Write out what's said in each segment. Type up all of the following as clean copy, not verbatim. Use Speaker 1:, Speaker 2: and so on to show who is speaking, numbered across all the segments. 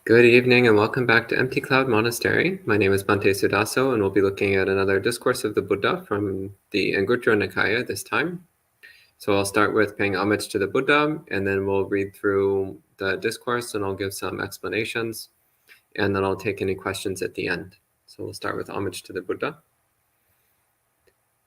Speaker 1: Good evening and welcome back to Empty Cloud Monastery. My name is Bhante Suddhāso and we'll be looking at another discourse of the Buddha from the Anguttara Nikaya this time. So I'll start with paying homage to the Buddha and then we'll read through the discourse and I'll give some explanations and then I'll take any questions at the end. So we'll start with homage to the Buddha.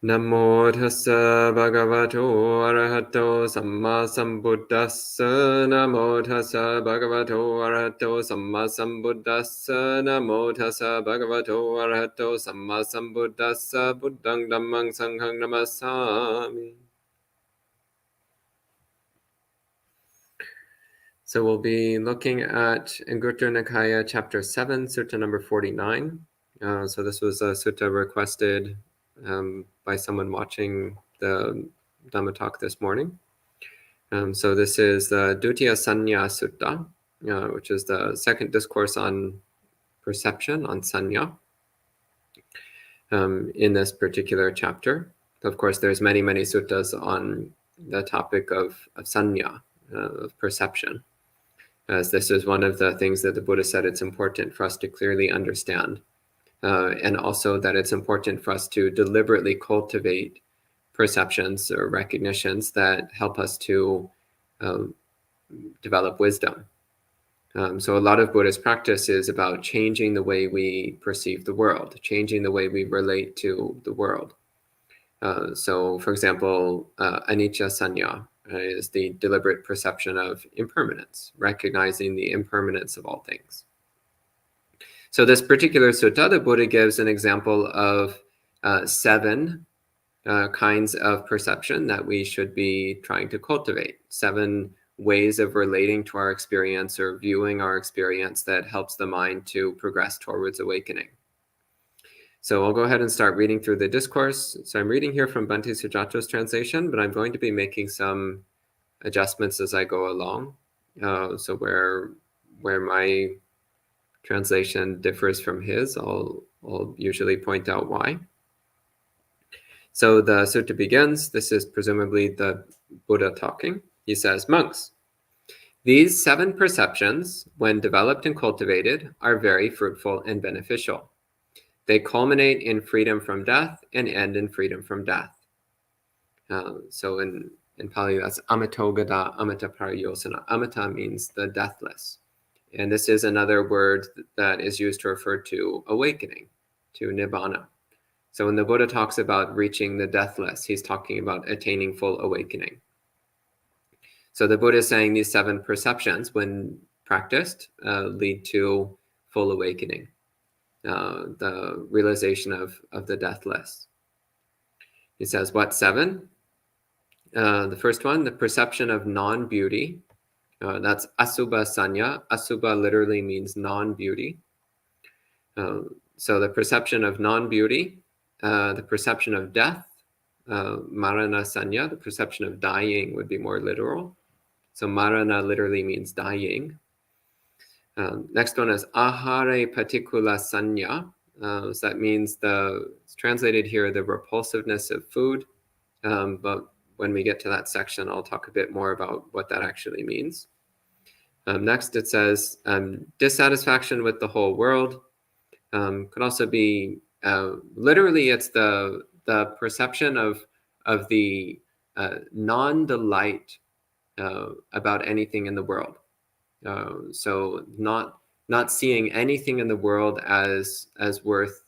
Speaker 1: Namo tassa bhagavato arahato samma sambuddhassa. Namo tassa bhagavato arahato samma sambuddhassa. Namo tassa bhagavato arahato samma sambuddhassa. Buddhang dhammang sanghang namassami. So we'll be looking at Anguttara Nikaya chapter 7, sutta number 49. So this was a sutta requested by someone watching the Dhamma talk this morning. So this is the Dutiyasaññā Sutta, which is the second discourse on perception, on saññā, in this particular chapter. Of course, there's many suttas on the topic of saññā, of perception, as this is one of the things that the Buddha said it's important for us to clearly understand. And also that it's important for us to deliberately cultivate perceptions or recognitions that help us to develop wisdom. So a lot of Buddhist practice is about changing the way we perceive the world, changing the way we relate to the world. So for example, anicca saññā is the deliberate perception of impermanence, recognizing the impermanence of all things. So this particular sutta, the Buddha gives an example of 7 kinds of perception that we should be trying to cultivate. 7 ways of relating to our experience or viewing our experience that helps the mind to progress towards awakening. So I'll go ahead and start reading through the discourse. So I'm reading here from Bhante Suddhāso's translation, but I'm going to be making some adjustments as I go along. So where my translation differs from his, I'll usually point out why. So the sutta begins. This is presumably the Buddha talking. He says, "Monks, these 7 perceptions, when developed and cultivated, are very fruitful and beneficial. They culminate in freedom from death and end in freedom from death." So in Pali, that's amito gada amita parayosana. Amita means the deathless. And this is another word that is used to refer to awakening, to nibbana. So when the Buddha talks about reaching the deathless, he's talking about attaining full awakening. So the Buddha is saying these 7 perceptions, when practiced, lead to full awakening, the realization of the deathless. He says, what 7? The first one, the perception of non-beauty. That's asubha saññā. Asubha literally means non-beauty. So the perception of non-beauty, the perception of death, marana saññā, the perception of dying would be more literal. So marana literally means dying. Next one is ahare patikula saññā. So that means it's translated here, the repulsiveness of food. But when we get to that section, I'll talk a bit more about what that actually means. Next, it says dissatisfaction with the whole world. Could also be, literally, it's the perception of the non-delight about anything in the world. So not seeing anything in the world as worth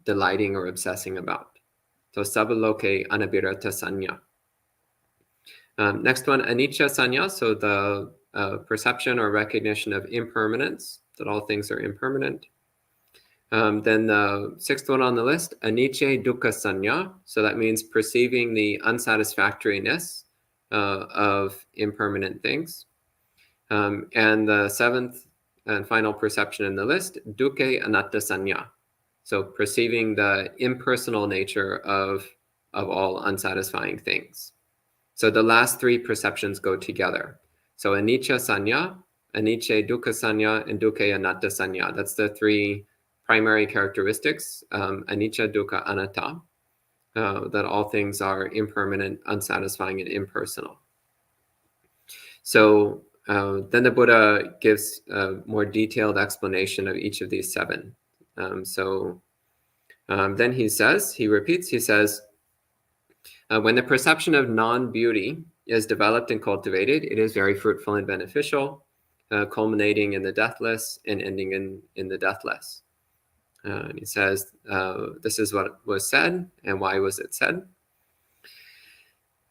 Speaker 1: delighting or obsessing about. So sabaloke anabhirata saññā. Next one, anicca saññā. So the perception or recognition of impermanence, that all things are impermanent. Then the 6th one on the list, anicca dukkha saññā. So that means perceiving the unsatisfactoriness of impermanent things. And the 7th and final perception in the list, dukkha anatta saññā. So perceiving the impersonal nature of all unsatisfying things. So the last 3 perceptions go together. So anicca saññā, anicca dukkha saññā, and dukkha anatta saññā. That's the 3 primary characteristics, anicca dukkha anatta, that all things are impermanent, unsatisfying, and impersonal. So then the Buddha gives a more detailed explanation of each of these 7. Then he says, when the perception of non-beauty is developed and cultivated, it is very fruitful and beneficial, culminating in the deathless and ending in the deathless. And he says, this is what was said, and why was it said?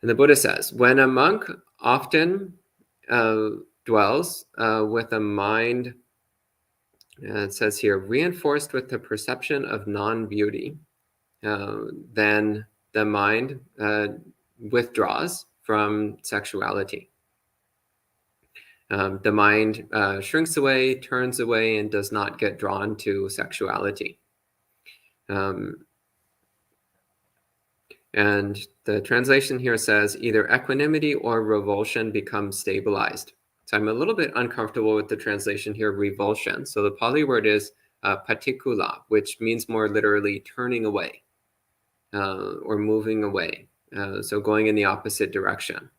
Speaker 1: And the Buddha says, when a monk often dwells with a mind, it says here, reinforced with the perception of non-beauty, then the mind withdraws from sexuality. The mind shrinks away, turns away, and does not get drawn to sexuality. And the translation here says, either equanimity or revulsion becomes stabilized. So I'm a little bit uncomfortable with the translation here, revulsion. So the Pali word is patikula, which means more literally turning away or moving away. So going in the opposite direction.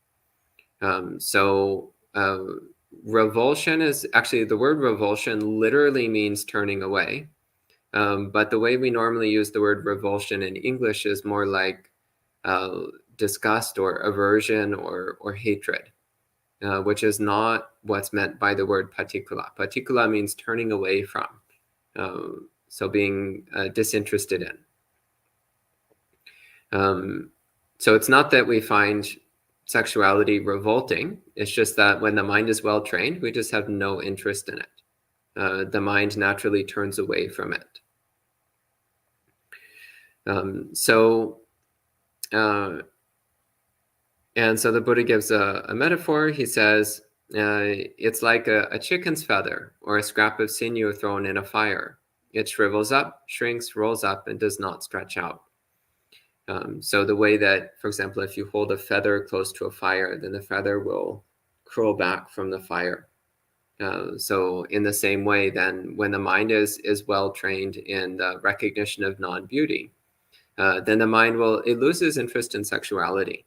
Speaker 1: Revulsion is actually, the word revulsion literally means turning away. But the way we normally use the word revulsion in English is more like disgust or aversion or hatred, which is not what's meant by the word patikula. Patikula means turning away from, so being disinterested in. So it's not that we find sexuality revolting, it's just that when the mind is well trained, we just have no interest in it. The mind naturally turns away from it. And so the Buddha gives a metaphor. He says, it's like a chicken's feather or a scrap of sinew thrown in a fire. It shrivels up, shrinks, rolls up, and does not stretch out. So the way that, for example, if you hold a feather close to a fire, then the feather will curl back from the fire. So in the same way, then when the mind is well trained in the recognition of non-beauty, then the mind it loses interest in sexuality.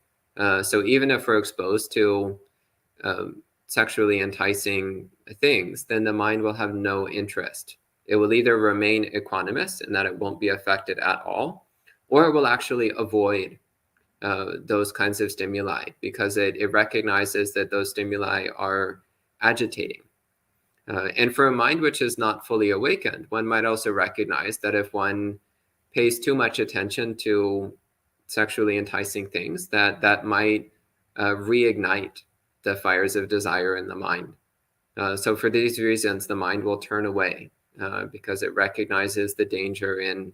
Speaker 1: So even if we're exposed to sexually enticing things, then the mind will have no interest. It will either remain equanimous in that it won't be affected at all, or it will actually avoid those kinds of stimuli because it recognizes that those stimuli are agitating. And for a mind which is not fully awakened, one might also recognize that if one pays too much attention to sexually enticing things, that might reignite the fires of desire in the mind. So for these reasons, the mind will turn away because it recognizes the danger in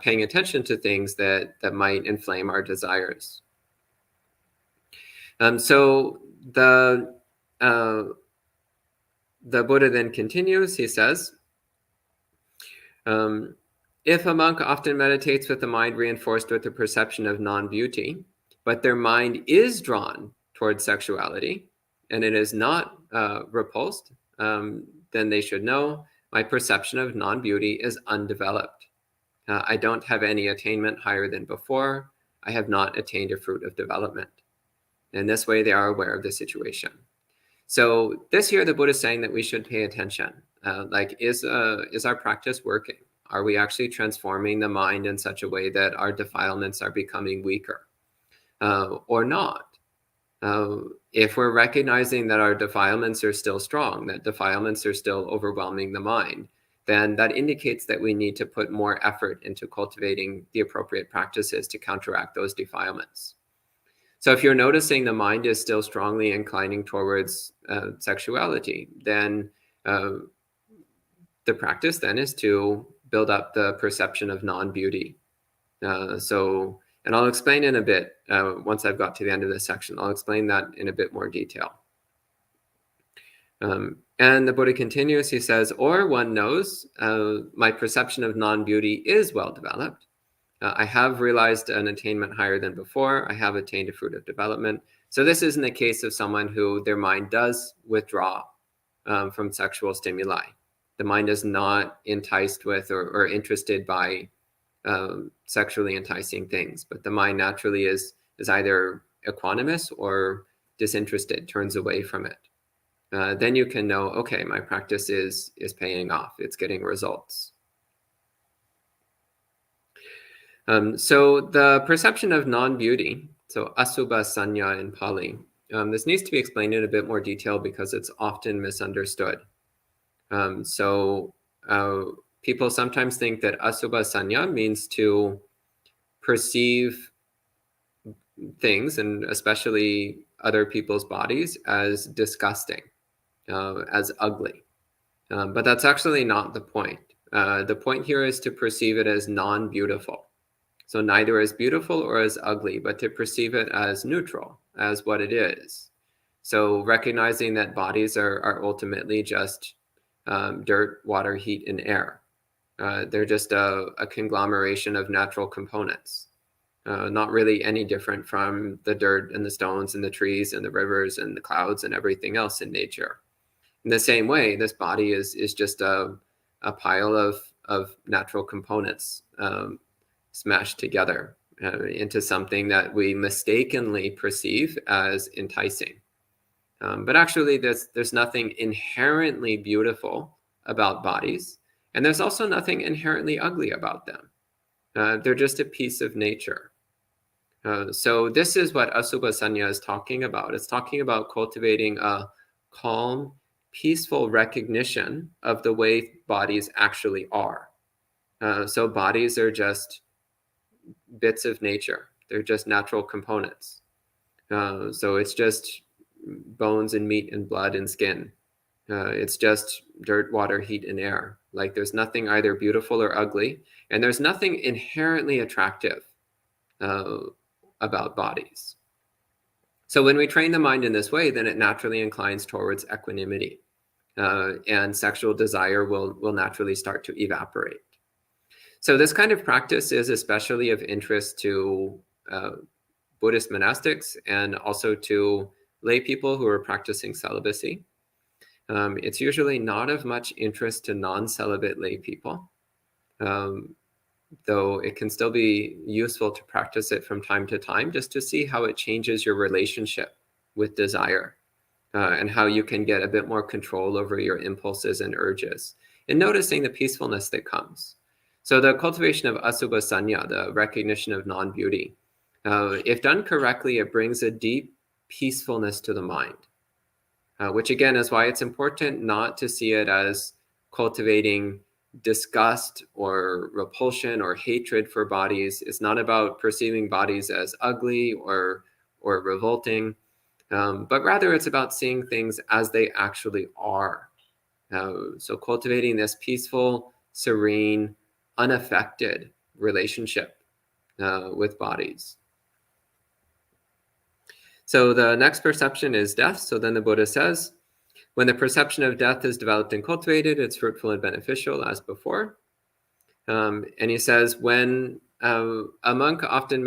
Speaker 1: paying attention to things that might inflame our desires. So the Buddha then continues, he says, if a monk often meditates with the mind reinforced with the perception of non-beauty, but their mind is drawn towards sexuality, and it is not repulsed, then they should know my perception of non-beauty is undeveloped. I don't have any attainment higher than before. I have not attained a fruit of development. In this way, they are aware of the situation. So this here, the Buddha is saying that we should pay attention. Is our practice working? Are we actually transforming the mind in such a way that our defilements are becoming weaker or not? If we're recognizing that our defilements are still strong, that defilements are still overwhelming the mind, then that indicates that we need to put more effort into cultivating the appropriate practices to counteract those defilements. So if you're noticing the mind is still strongly inclining towards sexuality, then the practice then is to build up the perception of non-beauty. And I'll explain in a bit, once I've got to the end of this section, I'll explain that in a bit more detail. And the Buddha continues, he says, or one knows my perception of non-beauty is well developed. I have realized an attainment higher than before. I have attained a fruit of development. So this isn't the case of someone who their mind does withdraw from sexual stimuli. The mind is not enticed with or interested by sexually enticing things, but the mind naturally is either equanimous or disinterested, turns away from it. then you can know, okay, my practice is paying off. It's getting results. So the perception of non-beauty, so asubhasaññā in Pali, this needs to be explained in a bit more detail because it's often misunderstood. People sometimes think that asubhasaññā means to perceive things, and especially other people's bodies, as disgusting, as ugly. But that's actually not the point. The point here is to perceive it as non-beautiful. So neither as beautiful or as ugly, but to perceive it as neutral, as what it is. So recognizing that bodies are ultimately just dirt, water, heat, and air. They're just a conglomeration of natural components, not really any different from the dirt and the stones and the trees and the rivers and the clouds and everything else in nature. In the same way, this body is just a pile of natural components smashed together into something that we mistakenly perceive as enticing. But actually, there's nothing inherently beautiful about bodies, and there's also nothing inherently ugly about them. They're just a piece of nature. So this is what asubhasaññā is talking about. It's talking about cultivating a calm, peaceful recognition of the way bodies actually are. So bodies are just bits of nature. They're just natural components. So it's just bones and meat and blood and skin. It's just dirt, water, heat, and air. Like there's nothing either beautiful or ugly, and there's nothing inherently attractive about bodies. So when we train the mind in this way, then it naturally inclines towards equanimity, and sexual desire will naturally start to evaporate. So this kind of practice is especially of interest to Buddhist monastics and also to lay people who are practicing celibacy. It's usually not of much interest to non-celibate lay people, though it can still be useful to practice it from time to time just to see how it changes your relationship with desire, and how you can get a bit more control over your impulses and urges, and noticing the peacefulness that comes. So the cultivation of asubhasaññā, the recognition of non-beauty, if done correctly, it brings a deep peacefulness to the mind, which again is why it's important not to see it as cultivating disgust or repulsion or hatred for bodies. It's not about perceiving bodies as ugly or revolting, but rather it's about seeing things as they actually are. So cultivating this peaceful, serene, unaffected relationship with bodies. So the next perception is death. So then the Buddha says, when the perception of death is developed and cultivated, it's fruitful and beneficial as before. And he says, when a monk often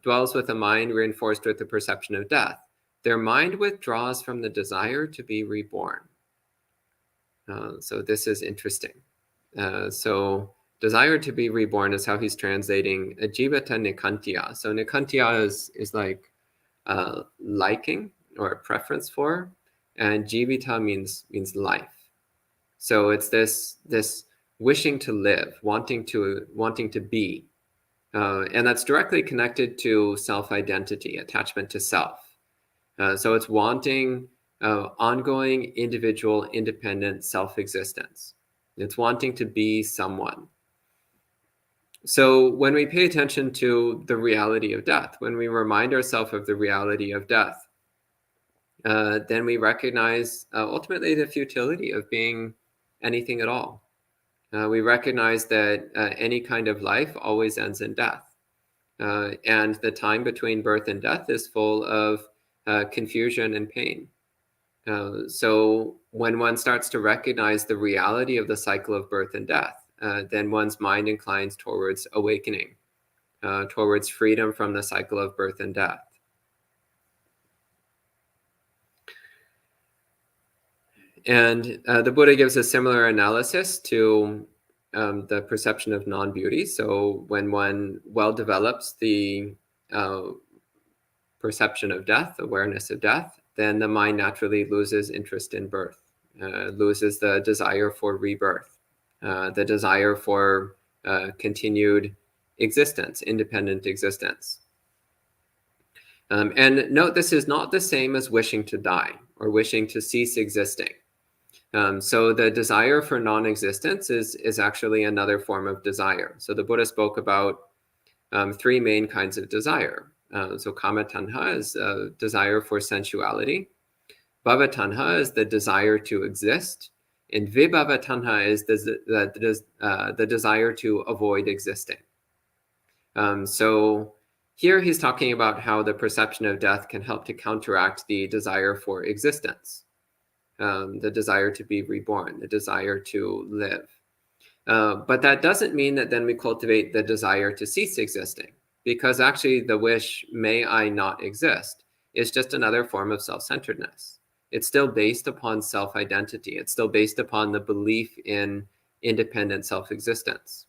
Speaker 1: dwells with a mind reinforced with the perception of death, their mind withdraws from the desire to be reborn. So this is interesting. So desire to be reborn is how he's translating jivata nikantiya. So nikantiya is like liking or preference for, and jivita means life. So it's this wishing to live, wanting to be, and that's directly connected to self-identity, attachment to self. So it's wanting ongoing individual, independent self-existence. It's wanting to be someone. So when we pay attention to the reality of death, when we remind ourselves of the reality of death, then we recognize ultimately the futility of being anything at all. We recognize that any kind of life always ends in death. And the time between birth and death is full of confusion and pain. So when one starts to recognize the reality of the cycle of birth and death, then one's mind inclines towards awakening, towards freedom from the cycle of birth and death. And the Buddha gives a similar analysis to the perception of non-beauty. So when one well develops the perception of death, awareness of death, then the mind naturally loses interest in birth, loses the desire for rebirth, the desire for continued existence, independent existence. And note, this is not the same as wishing to die or wishing to cease existing. So the desire for non-existence is actually another form of desire. So the Buddha spoke about three main kinds of desire. So kama tanha is a desire for sensuality. Bhava tanha is the desire to exist. And vibhava tanha is the desire to avoid existing. So here he's talking about how the perception of death can help to counteract the desire for existence, the desire to be reborn, the desire to live. But that doesn't mean that then we cultivate the desire to cease existing, because actually the wish, may I not exist, is just another form of self-centeredness. It's still based upon self-identity. It's still based upon the belief in independent self-existence.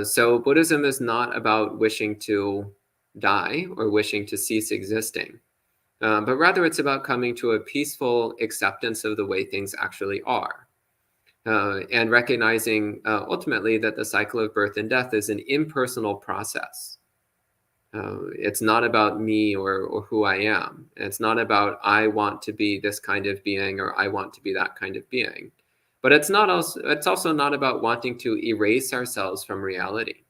Speaker 1: So Buddhism is not about wishing to die or wishing to cease existing, but rather it's about coming to a peaceful acceptance of the way things actually are. And recognizing ultimately that the cycle of birth and death is an impersonal process. It's not about me or who I am. It's not about I want to be this kind of being or I want to be that kind of being. But it's also not about wanting to erase ourselves from reality.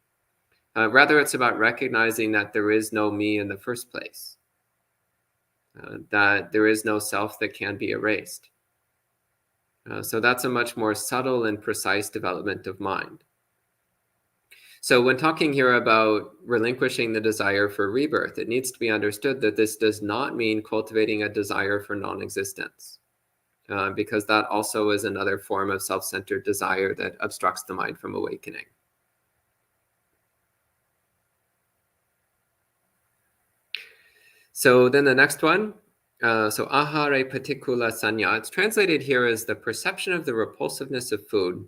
Speaker 1: Rather, it's about recognizing that there is no me in the first place, that there is no self that can be erased. So that's a much more subtle and precise development of mind. So when talking here about relinquishing the desire for rebirth, it needs to be understood that this does not mean cultivating a desire for non-existence, because that also is another form of self-centered desire that obstructs the mind from awakening. So then the next one, so ahare patikula sanya, it's translated here as the perception of the repulsiveness of food.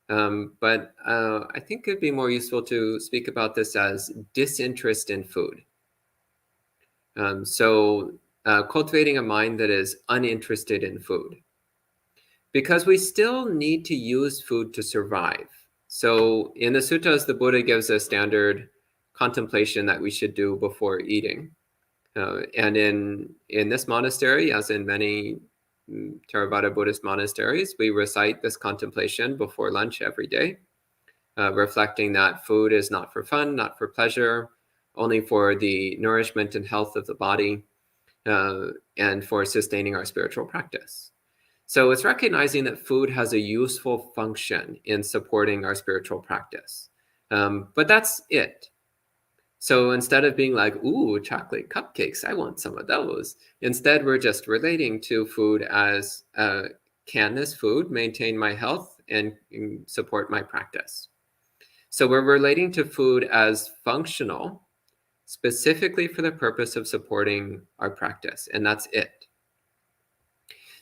Speaker 1: But I think it'd be more useful to speak about this as disinterest in food. So cultivating a mind that is uninterested in food, because we still need to use food to survive. So in the suttas, the Buddha gives a standard contemplation that we should do before eating. And in this monastery, as in many Theravada Buddhist monasteries, we recite this contemplation before lunch every day, reflecting that food is not for fun, not for pleasure, only for the nourishment and health of the body, and for sustaining our spiritual practice. So it's recognizing that food has a useful function in supporting our spiritual practice. But that's it. So instead of being like, ooh, chocolate cupcakes, I want some of those. Instead, we're just relating to food as, can this food maintain my health and support my practice? So we're relating to food as functional, specifically for the purpose of supporting our practice, and that's it.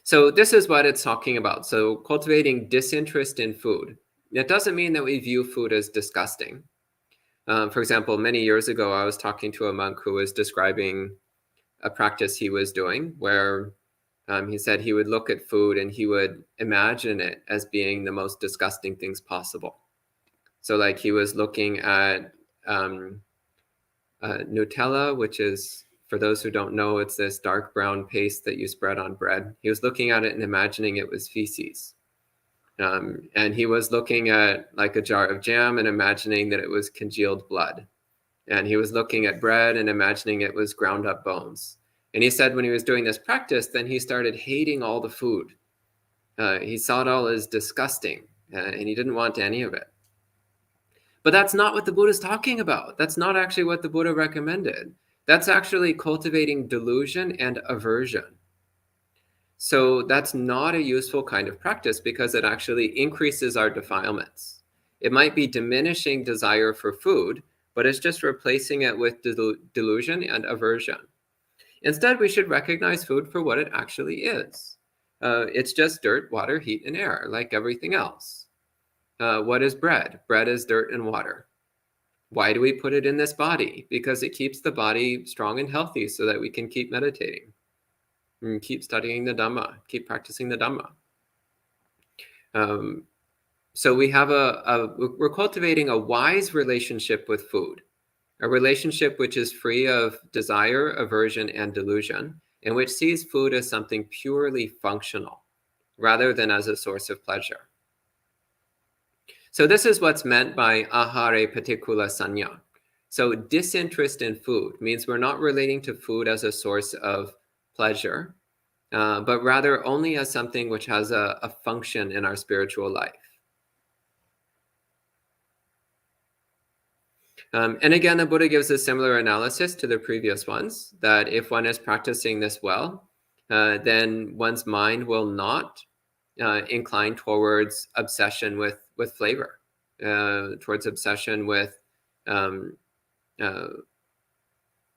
Speaker 1: So this is what it's talking about. So cultivating disinterest in food. It doesn't mean that we view food as disgusting. For example, many years ago, I was talking to a monk who was describing a practice he was doing where he said he would look at food and he would imagine it as being the most disgusting things possible. So like he was looking at Nutella, which is, for those who don't know, it's this dark brown paste that you spread on bread. He was looking at it and imagining it was feces. And he was looking at like a jar of jam and imagining that it was congealed blood. And he was looking at bread and imagining it was ground up bones. And he said when he was doing this practice, then he started hating all the food. He saw it all as disgusting, and he didn't want any of it. But that's not what the Buddha is talking about. That's not actually what the Buddha recommended. That's actually cultivating delusion and aversion. So that's not a useful kind of practice because it actually increases our defilements. It might be diminishing desire for food, but it's just replacing it with delusion and aversion. Instead, we should recognize food for what it actually is. It's just dirt, water, heat, and air, like everything else. What is bread? Bread is dirt and water. Why do we put it in this body? Because it keeps the body strong and healthy so that we can keep meditating. and keep studying the Dhamma, keep practicing the Dhamma. So we have we're cultivating a wise relationship with food, a relationship which is free of desire, aversion, and delusion, and which sees food as something purely functional, rather than as a source of pleasure. So this is what's meant by ahare patikula-saññā. So disinterest in food means we're not relating to food as a source of pleasure, but rather only as something which has a function in our spiritual life. And again, the Buddha gives a similar analysis to the previous ones, that if one is practicing this well, then one's mind will not incline towards obsession with flavor, towards obsession with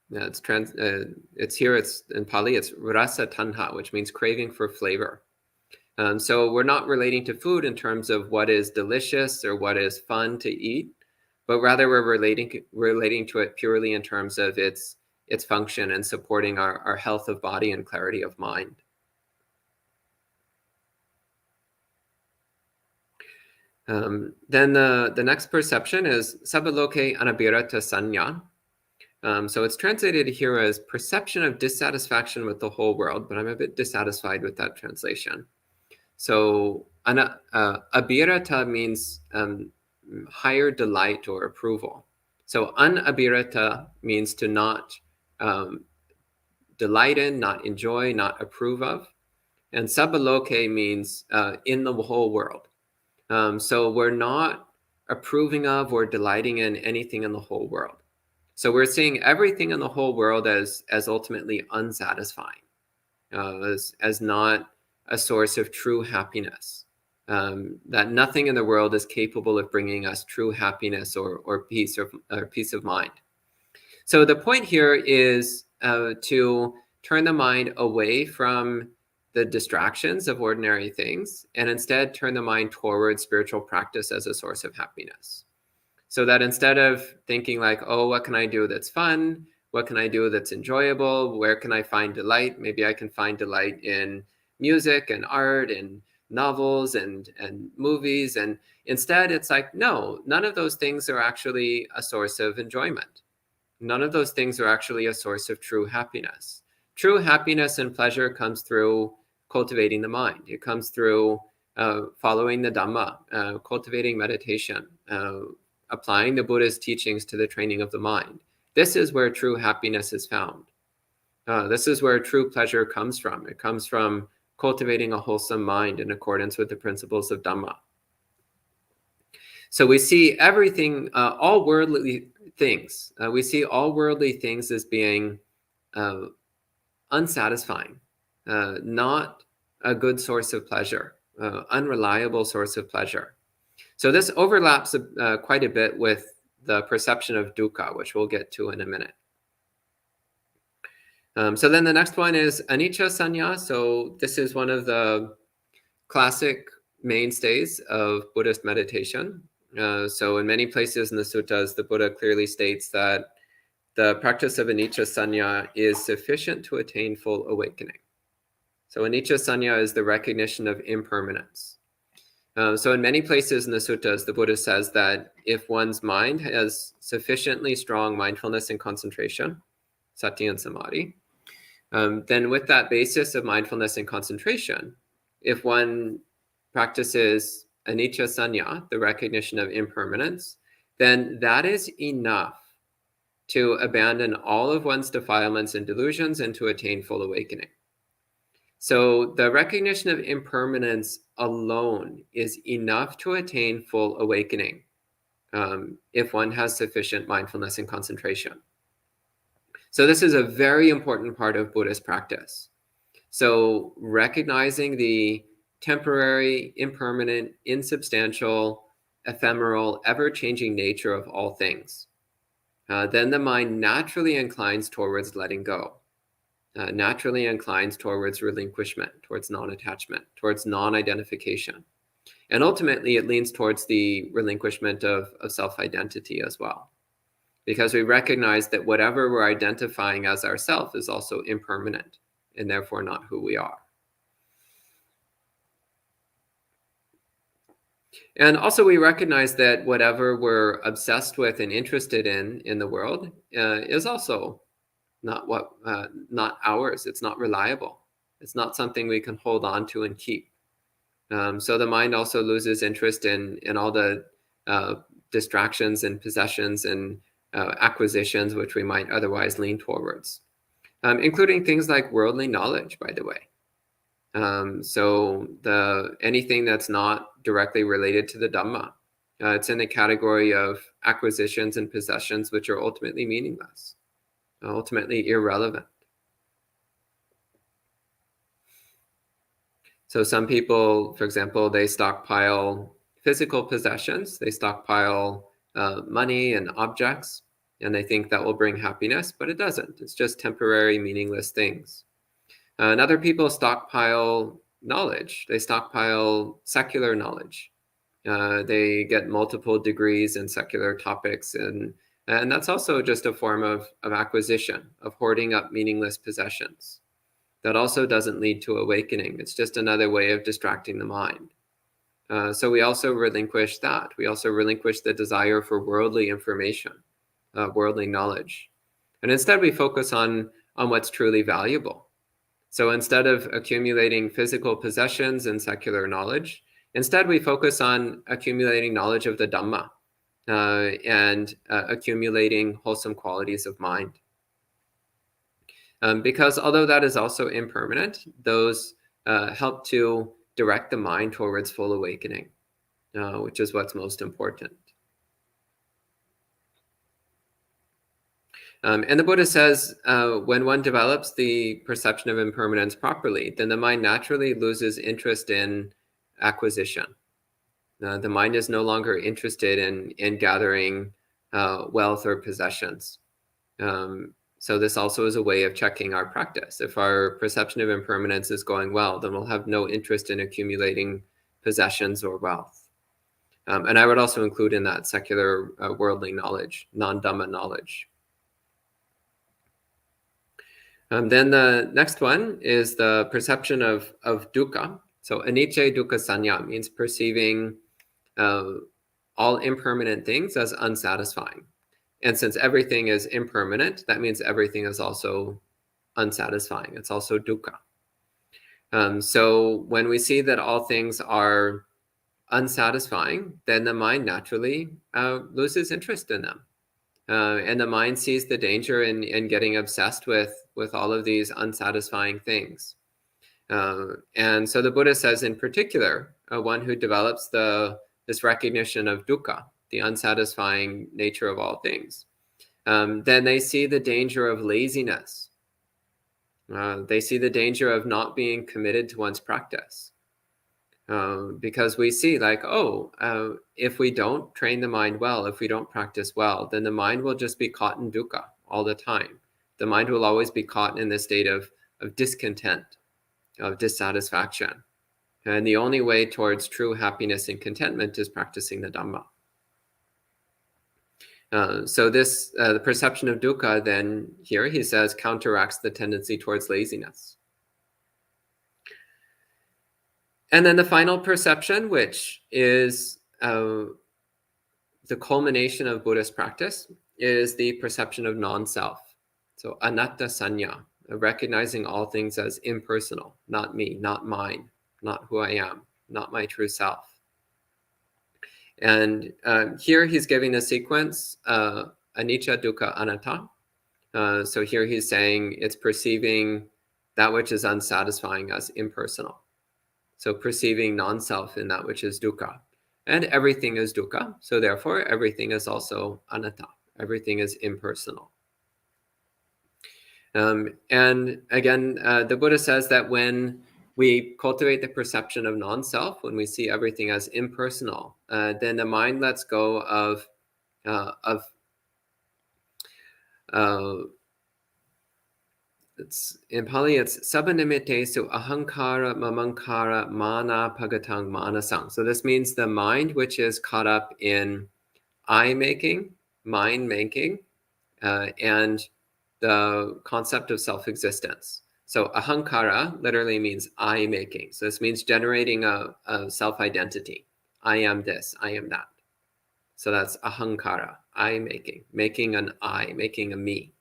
Speaker 1: it's here, it's in Pali, it's rasa tanha, which means craving for flavor. So we're not relating to food in terms of what is delicious or what is fun to eat, but rather we're relating to it purely in terms of its function and supporting our health of body and clarity of mind. Then the next perception is sabaloke anabhirata-saññā. So it's translated here as perception of dissatisfaction with the whole world, but I'm a bit dissatisfied with that translation. So abhirata means higher delight or approval. So anabhirata means to not delight in, not enjoy, not approve of. And sabaloke means in the whole world. So we're not approving of or delighting in anything in the whole world. So we're seeing everything in the whole world as ultimately unsatisfying, as not a source of true happiness, that nothing in the world is capable of bringing us true happiness or peace of mind. So the point here is to turn the mind away from the distractions of ordinary things and instead turn the mind towards spiritual practice as a source of happiness. So that instead of thinking like, oh, what can I do that's fun? What can I do that's enjoyable? Where can I find delight? Maybe I can find delight in music and art and novels and movies. And instead it's like, no, none of those things are actually a source of enjoyment. None of those things are actually a source of true happiness. True happiness and pleasure comes through cultivating the mind. It comes through following the Dhamma, cultivating meditation, applying the Buddha's teachings to the training of the mind. This is where true happiness is found. This is where true pleasure comes from. It comes from cultivating a wholesome mind in accordance with the principles of Dhamma. So we see everything, all worldly things, we see all worldly things as being unsatisfying, not a good source of pleasure, unreliable source of pleasure. So this overlaps quite a bit with the perception of dukkha, which we'll get to in a minute. So then the next one is anicca-saññā. So this is one of the classic mainstays of Buddhist meditation. So in many places in the suttas, the Buddha clearly states that the practice of anicca-saññā is sufficient to attain full awakening. So anicca-saññā is the recognition of impermanence. So in many places in the suttas, the Buddha says that if one's mind has sufficiently strong mindfulness and concentration, sati and samadhi, then with that basis of mindfulness and concentration, if one practices anicca-saññā, the recognition of impermanence, then that is enough to abandon all of one's defilements and delusions and to attain full awakening. So the recognition of impermanence alone is enough to attain full awakening if one has sufficient mindfulness and concentration. So this is a very important part of Buddhist practice. So recognizing the temporary, impermanent, insubstantial, ephemeral, ever-changing nature of all things, then the mind naturally inclines towards letting go. Naturally inclines towards relinquishment, towards non-attachment, towards non-identification. And ultimately, it leans towards the relinquishment of self-identity as well. Because we recognize that whatever we're identifying as ourself is also impermanent and therefore not who we are. And also we recognize that whatever we're obsessed with and interested in the world is also not ours. It's not reliable. It's not something we can hold on to and keep. So the mind also loses interest in all the distractions and possessions and acquisitions which we might otherwise lean towards, including things like worldly knowledge, by the way. So anything that's not directly related to the Dhamma, it's in the category of acquisitions and possessions which are ultimately meaningless, ultimately irrelevant. So some people, for example, they stockpile physical possessions, they stockpile money and objects, and they think that will bring happiness, but it doesn't. It's just temporary, meaningless things. And other people stockpile knowledge. They stockpile secular knowledge. They get multiple degrees in secular topics, and that's also just a form of acquisition, of hoarding up meaningless possessions. That also doesn't lead to awakening. It's just another way of distracting the mind. So we also relinquish that. We also relinquish the desire for worldly information, worldly knowledge. And instead we focus on what's truly valuable. So instead of accumulating physical possessions and secular knowledge, instead we focus on accumulating knowledge of the Dhamma and accumulating wholesome qualities of mind. Because although that is also impermanent, those help to direct the mind towards full awakening, which is what's most important. And the Buddha says, when one develops the perception of impermanence properly, then the mind naturally loses interest in acquisition. The mind is no longer interested in gathering wealth or possessions. So this also is a way of checking our practice. If our perception of impermanence is going well, then we'll have no interest in accumulating possessions or wealth. And I would also include in that secular worldly knowledge, non-Dhamma knowledge. Then the next one is the perception of dukkha. So anicca dukkhasaññā means perceiving all impermanent things as unsatisfying. And since everything is impermanent, that means everything is also unsatisfying. It's also dukkha. So when we see that all things are unsatisfying, then the mind naturally loses interest in them. And the mind sees the danger in getting obsessed with all of these unsatisfying things. And so the Buddha says in particular, one who develops this recognition of dukkha, the unsatisfying nature of all things, then they see the danger of laziness. They see the danger of not being committed to one's practice. Because we see like, if we don't train the mind well, if we don't practice well, then the mind will just be caught in dukkha all the time. The mind will always be caught in this state of discontent, of dissatisfaction. And the only way towards true happiness and contentment is practicing the Dhamma. So this, the perception of dukkha, then here he says, counteracts the tendency towards laziness. And then the final perception, which is the culmination of Buddhist practice, is the perception of non-self. So anattasaññā, recognizing all things as impersonal, not me, not mine, not who I am, not my true self. And here he's giving a sequence, anicca, dukkha, anatta. So here he's saying it's perceiving that which is unsatisfying as impersonal. So perceiving non-self in that which is dukkha. And everything is dukkha, so therefore everything is also anatta. Everything is impersonal. And again, the Buddha says that when we cultivate the perception of non-self, when we see everything as impersonal, then the mind lets go of it's in Pali, it's sabanimitesu ahankara mamankara mana pagatang manasang. So this means the mind which is caught up in I-making, mind-making, and the concept of self-existence. So ahankara literally means I making. So this means generating a self-identity. I am this, I am that. So that's ahankara, I making an I, making a me.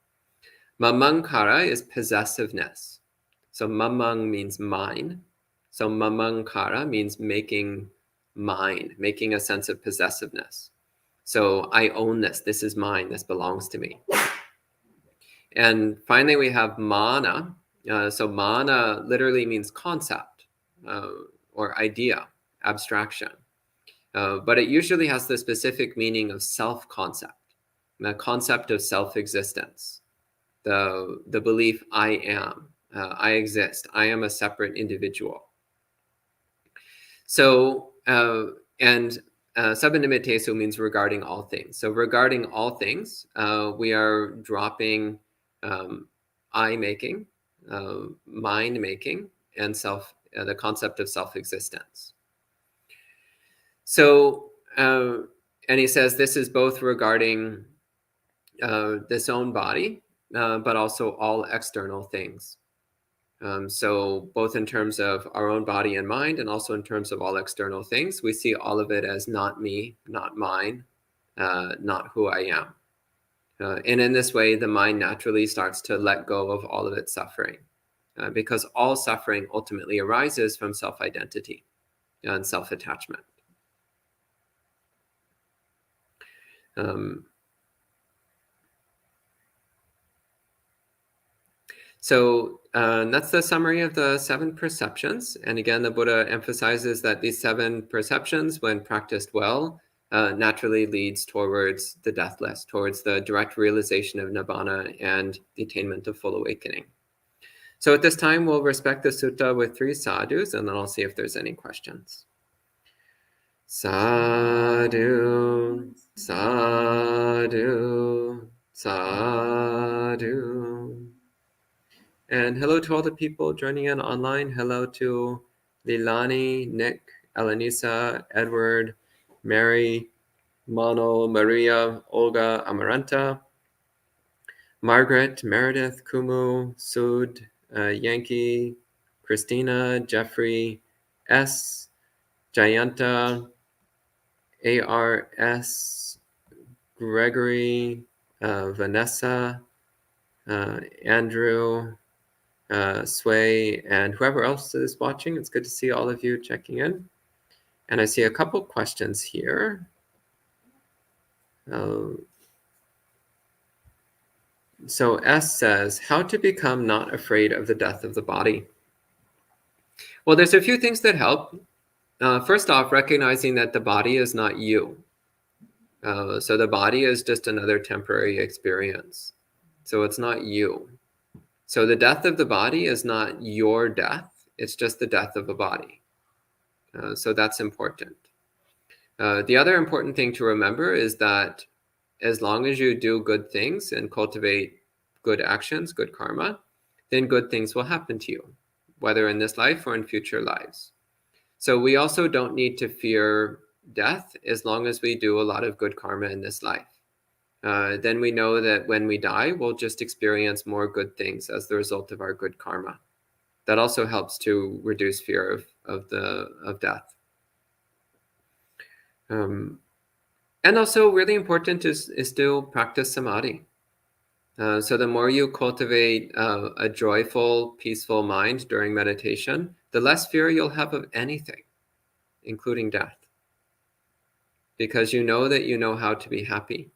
Speaker 1: Mamankara is possessiveness. So mamang means mine. So mamankara means making mine, making a sense of possessiveness. So I own this. This is mine. This belongs to me. And finally, we have mana. So mana literally means concept or idea, abstraction. But it usually has the specific meaning of self-concept, the concept of self-existence, the belief I am, I exist, I am a separate individual. So, and Sabbanimitesu means regarding all things. So regarding all things, we are dropping I making, mind making, and the concept of self-existence. So, and he says this is both regarding this own body, but also all external things. So both in terms of our own body and mind, and also in terms of all external things, we see all of it as not me, not mine, not who I am. And in this way, the mind naturally starts to let go of all of its suffering, because all suffering ultimately arises from self-identity and self-attachment. So that's the summary of the 7 perceptions. And again, the Buddha emphasizes that these 7 perceptions, when practiced well, naturally leads towards the deathless, towards the direct realization of nibbana and the attainment of full awakening. So at this time, we'll respect the sutta with 3 sadhus, and then I'll see if there's any questions. Sadhu, sadhu, sadhu. And hello to all the people joining in online. Hello to Lilani, Nick, Elenisa, Edward, Mary, Mono, Maria, Olga, Amaranta, Margaret, Meredith, Kumu, Sud, Yankee, Christina, Jeffrey, S, Jayanta, ARS, Gregory, Vanessa, Andrew, Sway, and whoever else is watching. It's good to see all of you checking in. And I see a couple questions here. So S says, how to become not afraid of the death of the body? Well, there's a few things that help. First off, recognizing that the body is not you. So the body is just another temporary experience. So it's not you. So the death of the body is not your death. It's just the death of a body. So that's important. The other important thing to remember is that as long as you do good things and cultivate good actions, good karma, then good things will happen to you, whether in this life or in future lives. So we also don't need to fear death as long as we do a lot of good karma in this life. Then we know that when we die, we'll just experience more good things as the result of our good karma. That also helps to reduce fear of death. And also really important is to practice samadhi. So the more you cultivate a joyful, peaceful mind during meditation, the less fear you'll have of anything, including death. Because you know that you know how to be happy.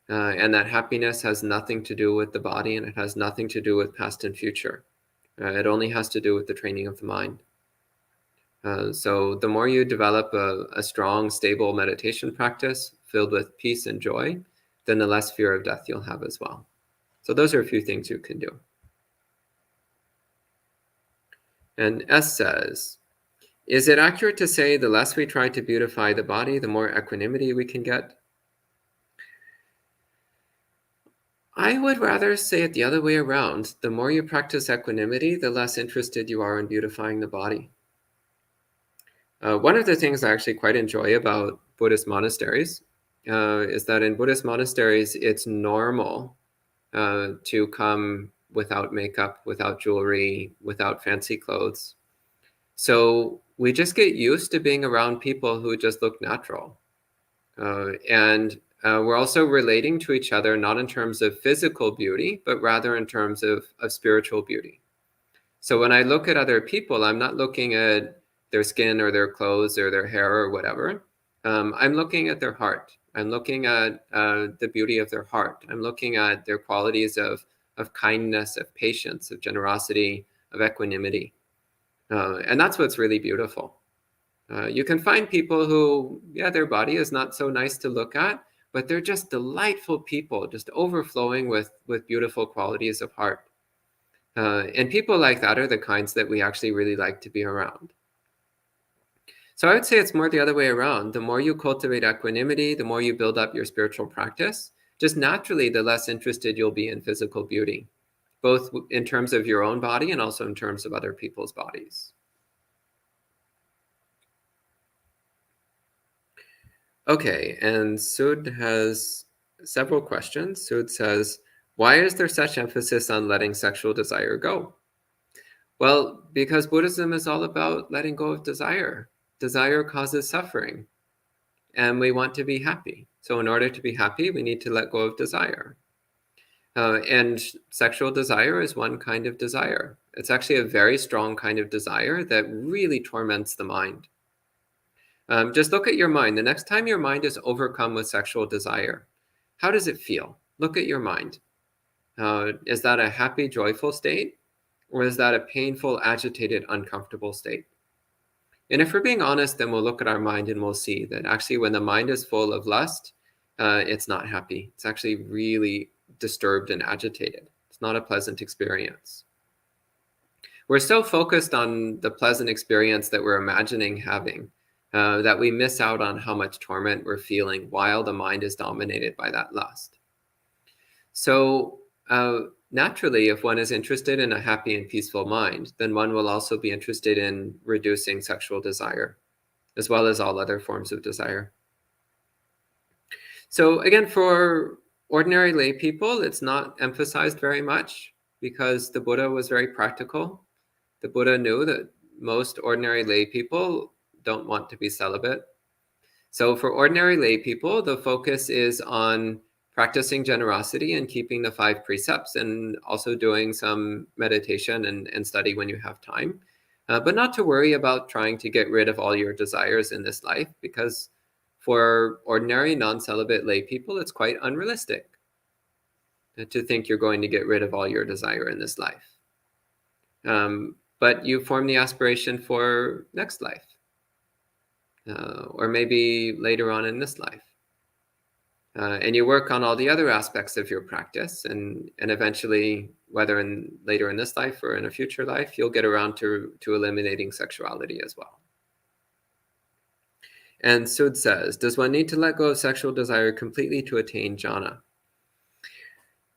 Speaker 1: And that happiness has nothing to do with the body, and it has nothing to do with past and future. It only has to do with the training of the mind. So the more you develop a strong, stable meditation practice filled with peace and joy, then the less fear of death you'll have as well. So those are a few things you can do. And S says, is it accurate to say the less we try to beautify the body, the more equanimity we can get? I would rather say it the other way around. The more you practice equanimity, the less interested you are in beautifying the body. One of the things I actually quite enjoy about Buddhist monasteries is that in Buddhist monasteries, it's normal to come without makeup, without jewelry, without fancy clothes. So we just get used to being around people who just look natural. And we're also relating to each other, not in terms of physical beauty, but rather in terms of spiritual beauty. So when I look at other people, I'm not looking at their skin or their clothes or their hair or whatever. I'm looking at their heart. I'm looking at the beauty of their heart. I'm looking at their qualities of kindness, of patience, of generosity, of equanimity. And that's what's really beautiful. You can find people who, yeah, their body is not so nice to look at, but they're just delightful people, just overflowing with beautiful qualities of heart. And people like that are the kinds that we actually really like to be around. So I would say it's more the other way around. The more you cultivate equanimity, the more you build up your spiritual practice, just naturally, the less interested you'll be in physical beauty, both in terms of your own body and also in terms of other people's bodies. Okay, and Sud has several questions. Sud says, why is there such emphasis on letting sexual desire go? Well, because Buddhism is all about letting go of desire. Desire causes suffering, and we want to be happy. So in order to be happy, we need to let go of desire. And sexual desire is one kind of desire. It's actually a very strong kind of desire that really torments the mind. Just look at your mind. The next time your mind is overcome with sexual desire, how does it feel? Look at your mind. Is that a happy, joyful state? Or is that a painful, agitated, uncomfortable state? And if we're being honest, then we'll look at our mind and we'll see that actually when the mind is full of lust, it's not happy. It's actually really disturbed and agitated. It's not a pleasant experience. We're so focused on the pleasant experience that we're imagining having that we miss out on how much torment we're feeling while the mind is dominated by that lust. So naturally, if one is interested in a happy and peaceful mind, then one will also be interested in reducing sexual desire, as well as all other forms of desire. So again, for ordinary lay people, it's not emphasized very much because the Buddha was very practical. The Buddha knew that most ordinary lay people don't want to be celibate. So for ordinary lay people, the focus is on practicing generosity and keeping the 5 precepts and also doing some meditation and study when you have time. But not to worry about trying to get rid of all your desires in this life, because for ordinary non-celibate lay people, it's quite unrealistic to think you're going to get rid of all your desire in this life. But you form the aspiration for next life, or maybe later on in this life. And you work on all the other aspects of your practice, and eventually, whether later in this life or in a future life, you'll get around to eliminating sexuality as well. And Sud says, does one need to let go of sexual desire completely to attain jhana?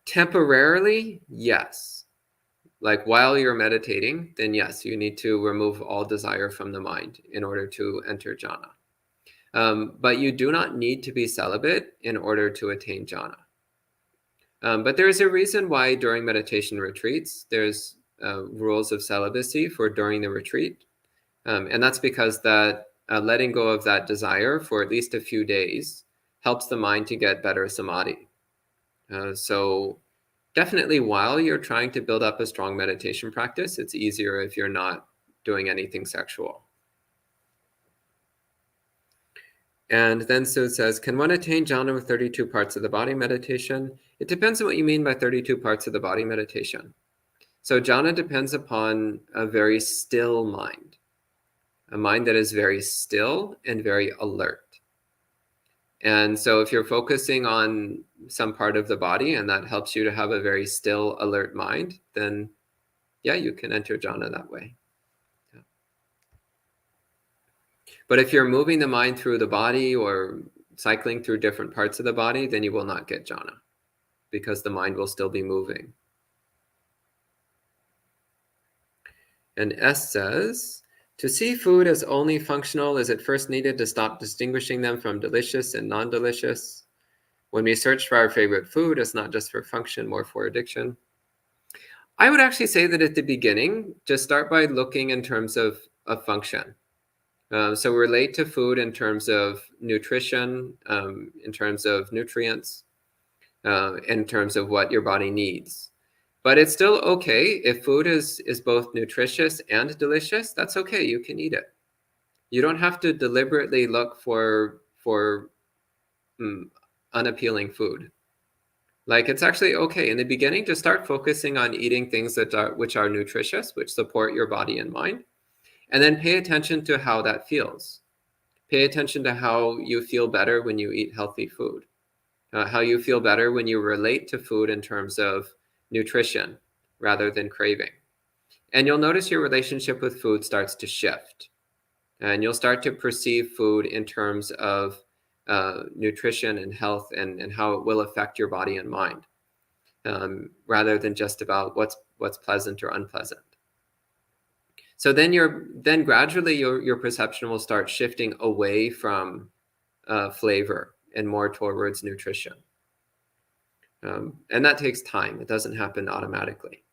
Speaker 1: Temporarily, yes. Like while you're meditating, then yes, you need to remove all desire from the mind in order to enter jhana. But you do not need to be celibate in order to attain jhana. But there's a reason why during meditation retreats, there's rules of celibacy for during the retreat. And that's because that letting go of that desire for at least a few days helps the mind to get better samadhi. So definitely while you're trying to build up a strong meditation practice, it's easier if you're not doing anything sexual. And then Sud says, can one attain jhana with 32 parts of the body meditation? It depends on what you mean by 32 parts of the body meditation. So jhana depends upon a very still mind, a mind that is very still and very alert. And so if you're focusing on some part of the body and that helps you to have a very still, alert mind, then yeah, you can enter jhana that way. Yeah. But if you're moving the mind through the body or cycling through different parts of the body, then you will not get jhana because the mind will still be moving. And S says, to see food as only functional, is it first needed to stop distinguishing them from delicious and non-delicious? When we search for our favorite food, it's not just for function, more for addiction. I would actually say that at the beginning, just start by looking in terms of function. So relate to food in terms of nutrition, in terms of nutrients, in terms of what your body needs. But it's still okay if food is both nutritious and delicious. That's okay. You can eat it. You don't have to deliberately look for unappealing food. Like, it's actually okay in the beginning to start focusing on eating things which are nutritious, which support your body and mind, and then pay attention to how that feels. Pay attention to how you feel better when you eat healthy food, how you feel better when you relate to food in terms of nutrition rather than craving. And you'll notice your relationship with food starts to shift. And you'll start to perceive food in terms of nutrition and health and how it will affect your body and mind, rather than just about what's pleasant or unpleasant. So then gradually your perception will start shifting away from flavor and more towards nutrition. And that takes time. It doesn't happen automatically.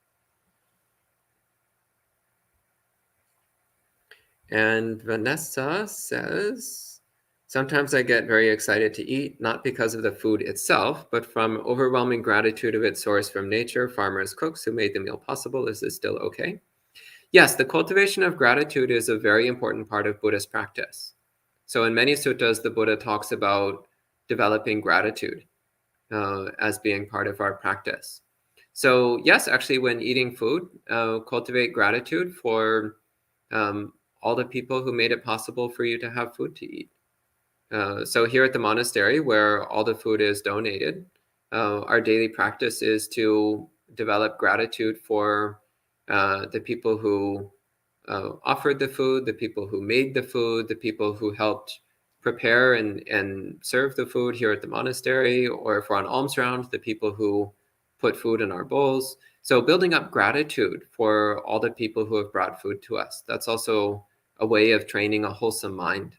Speaker 1: And Vanessa says, sometimes I get very excited to eat, not because of the food itself, but from overwhelming gratitude of its source from nature, farmers, cooks who made the meal possible. Is this still okay? Yes, the cultivation of gratitude is a very important part of Buddhist practice. So in many suttas, the Buddha talks about developing gratitude as being part of our practice. So yes, actually, when eating food, cultivate gratitude for all the people who made it possible for you to have food to eat. So here at the monastery, where all the food is donated, our daily practice is to develop gratitude for the people who offered the food, the people who made the food, the people who helped prepare and serve the food here at the monastery, or if we're on alms round, the people who put food in our bowls. So building up gratitude for all the people who have brought food to us. That's also a way of training a wholesome mind.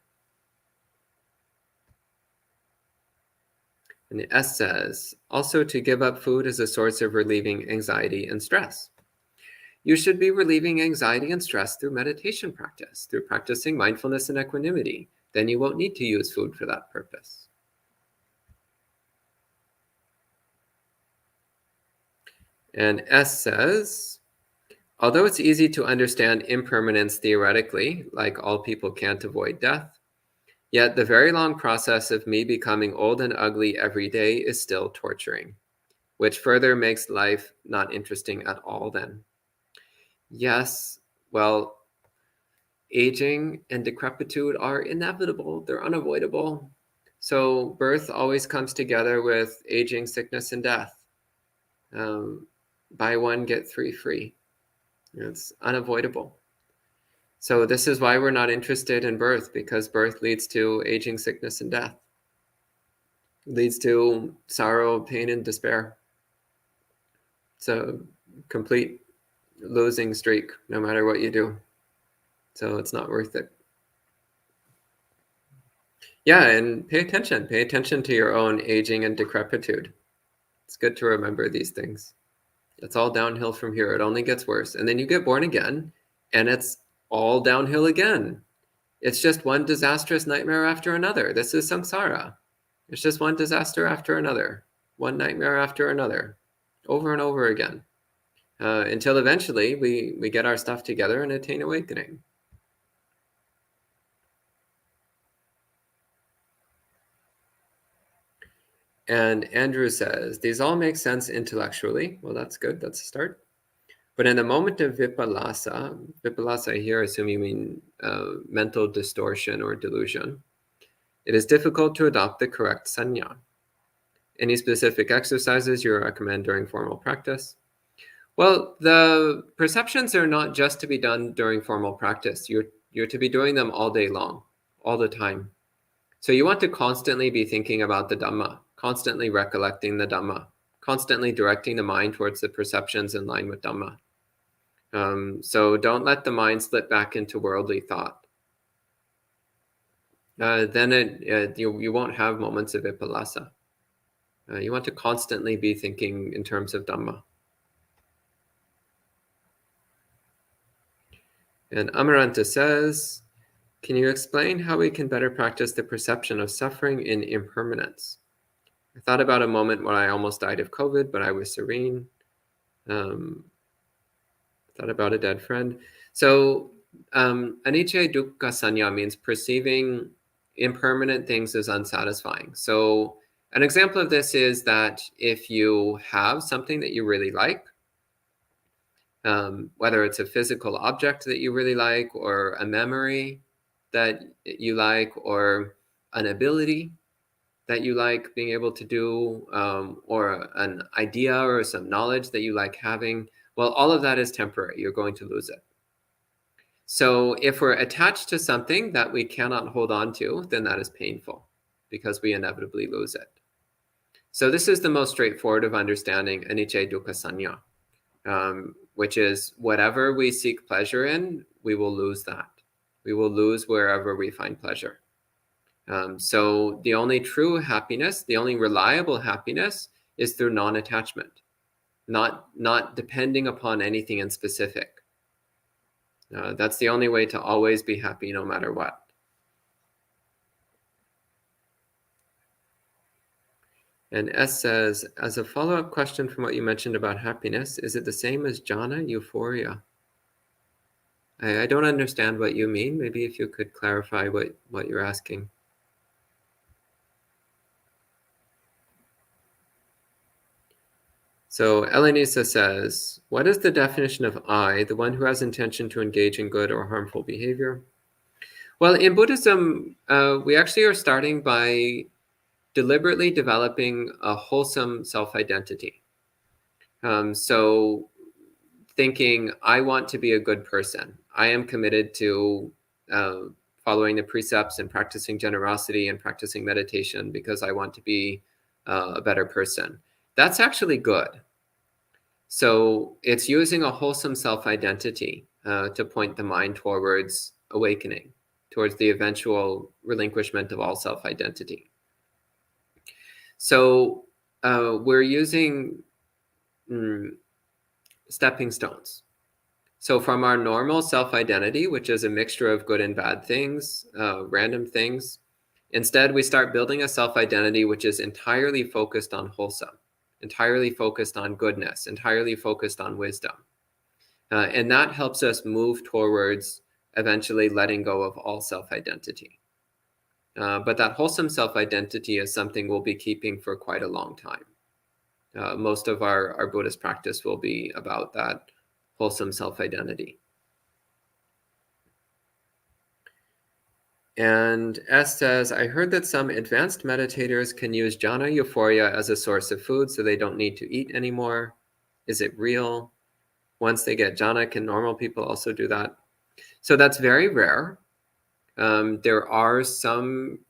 Speaker 1: And the S says, also to give up food is a source of relieving anxiety and stress. You should be relieving anxiety and stress through meditation practice, through practicing mindfulness and equanimity. Then you won't need to use food for that purpose. And S says, although it's easy to understand impermanence theoretically, like all people can't avoid death, yet the very long process of me becoming old and ugly every day is still torturing, which further makes life not interesting at all then. Yes, well, aging and decrepitude are inevitable. They're unavoidable. So birth always comes together with aging, sickness, and death. Buy one, get three free. It's unavoidable. So this is why we're not interested in birth, because birth leads to aging, sickness, and death. It leads to sorrow, pain, and despair. It's a complete losing streak, no matter what you do. So it's not worth it. Yeah, and pay attention. Pay attention to your own aging and decrepitude. It's good to remember these things. It's all downhill from here. It only gets worse. And then you get born again, and it's all downhill again. It's just one disastrous nightmare after another. This is samsara. It's just one disaster after another, one nightmare after another, over and over again, until eventually we get our stuff together and attain awakening. And Andrew says, these all make sense intellectually. Well, that's good. That's a start. But in the moment of vipallasa here, I assume you mean mental distortion or delusion, it is difficult to adopt the correct saññā. Any specific exercises you recommend during formal practice? Well, the perceptions are not just to be done during formal practice. You're to be doing them all day long, all the time. So you want to constantly be thinking about the Dhamma, constantly recollecting the Dhamma, constantly directing the mind towards the perceptions in line with Dhamma. So don't let the mind slip back into worldly thought. Then you won't have moments of vipallasa. You want to constantly be thinking in terms of Dhamma. And Amaranta says, can you explain how we can better practice the perception of suffering in impermanence? I thought about a moment when I almost died of COVID, but I was serene. Thought about a dead friend. So anicca dukkha saññā means perceiving impermanent things as unsatisfying. So an example of this is that if you have something that you really like, whether it's a physical object that you really like, or a memory that you like, or an ability that you like being able to do, or an idea or some knowledge that you like having, well, all of that is temporary. You're going to lose it. So if we're attached to something that we cannot hold on to, then that is painful because we inevitably lose it. So this is the most straightforward of understanding anicca dukkha saññā, which is whatever we seek pleasure in, we will lose that. We will lose wherever we find pleasure. So the only true happiness, the only reliable happiness is through non-attachment, not depending upon anything in specific. That's the only way to always be happy no matter what. And S says, as a follow-up question from what you mentioned about happiness, is it the same as jhana, euphoria? I don't understand what you mean. Maybe if you could clarify what you're asking. So Elenisa says, what is the definition of I, the one who has intention to engage in good or harmful behavior? Well, in Buddhism, we actually are starting by deliberately developing a wholesome self-identity. So thinking, I want to be a good person. I am committed to following the precepts and practicing generosity and practicing meditation because I want to be a better person. That's actually good. So it's using a wholesome self-identity to point the mind towards awakening, towards the eventual relinquishment of all self-identity. So we're using stepping stones. So from our normal self-identity, which is a mixture of good and bad things, random things, instead we start building a self-identity which is entirely focused on wholesome, entirely focused on goodness, entirely focused on wisdom. And that helps us move towards eventually letting go of all self-identity. But that wholesome self-identity is something we'll be keeping for quite a long time. Most of our Buddhist practice will be about that wholesome self-identity. And S says, I heard that some advanced meditators can use jhana euphoria as a source of food so they don't need to eat anymore. Is it real? Once they get jhana, can normal people also do that? So that's very rare. There are some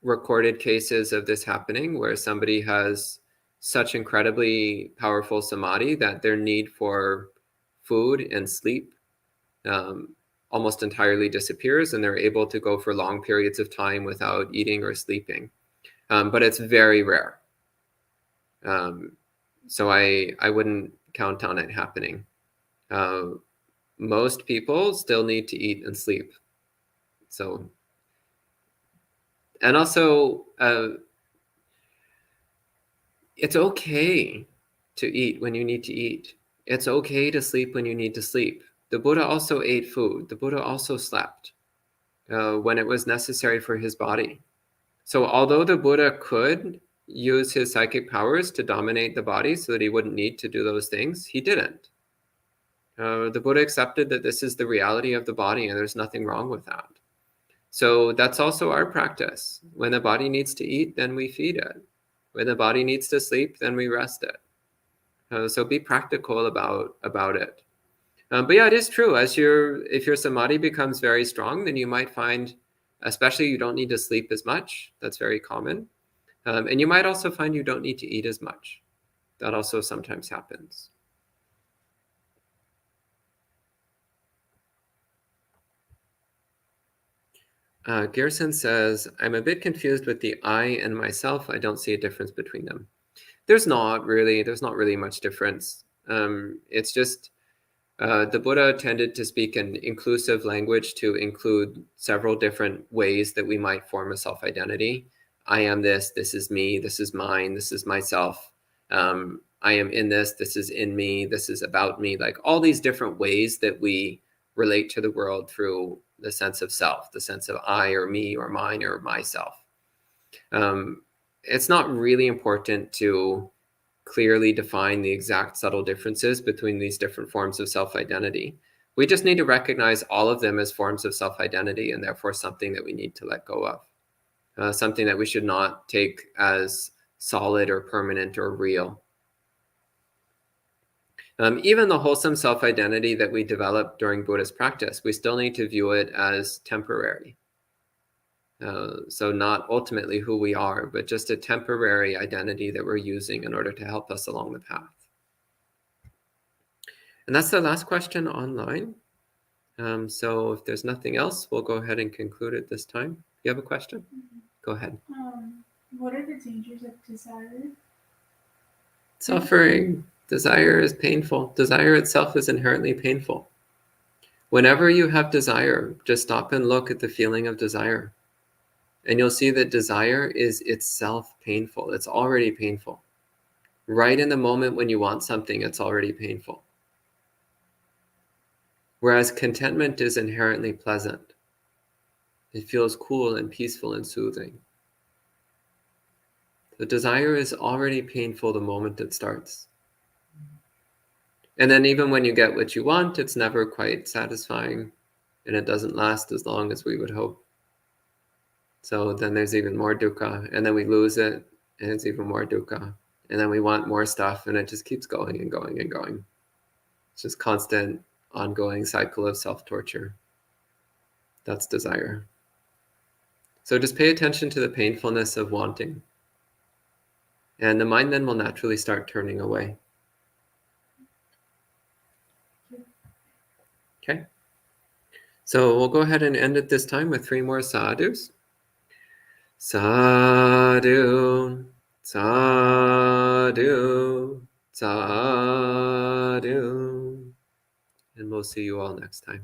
Speaker 1: recorded cases of this happening where somebody has such incredibly powerful samadhi that their need for food and sleep almost entirely disappears, and they're able to go for long periods of time without eating or sleeping. But it's very rare. So I wouldn't count on it happening. Most people still need to eat and sleep. So, and also, it's okay to eat when you need to eat. It's okay to sleep when you need to sleep. The Buddha also ate food. The Buddha also slept when it was necessary for his body. So although the Buddha could use his psychic powers to dominate the body so that he wouldn't need to do those things, he didn't. The Buddha accepted that this is the reality of the body and there's nothing wrong with that. So that's also our practice. When the body needs to eat, then we feed it. When the body needs to sleep, then we rest it. So be practical about it. But yeah, it is true. If your samadhi becomes very strong, then you might find, especially you don't need to sleep as much. That's very common. And you might also find you don't need to eat as much. That also sometimes happens. Gerson says, I'm a bit confused with the I and myself. I don't see a difference between them. There's not really much difference. It's just The Buddha tended to speak an inclusive language to include several different ways that we might form a self-identity. I am this is me, this is mine, this is myself. I am in this is in me, this is about me. Like all these different ways that we relate to the world through the sense of self, the sense of I or me or mine or myself. It's not really important to clearly define the exact subtle differences between these different forms of self-identity. We just need to recognize all of them as forms of self-identity and therefore something that we need to let go of, something that we should not take as solid or permanent or real. Even the wholesome self-identity that we develop during Buddhist practice, we still need to view it as temporary. So not ultimately who we are, but just a temporary identity that we're using in order to help us along the path. And that's the last question online. So if there's nothing else, we'll go ahead and conclude it this time. You have a question? Go ahead.
Speaker 2: What are the dangers of desire?
Speaker 1: Suffering. Desire is painful. Desire itself is inherently painful. Whenever you have desire, just stop and look at the feeling of desire. And you'll see that desire is itself painful. It's already painful. Right in the moment when you want something, it's already painful. Whereas contentment is inherently pleasant. It feels cool and peaceful and soothing. The desire is already painful the moment it starts. And then even when you get what you want, it's never quite satisfying, and it doesn't last as long as we would hope. So then there's even more dukkha, and then we lose it, and it's even more dukkha. And then we want more stuff, and it just keeps going and going and going. It's just constant, ongoing cycle of self-torture. That's desire. So just pay attention to the painfulness of wanting. And the mind then will naturally start turning away. Okay? So we'll go ahead and end it this time with 3 more sadhus. Sadhu, sadhu, sadhu. And we'll see you all next time.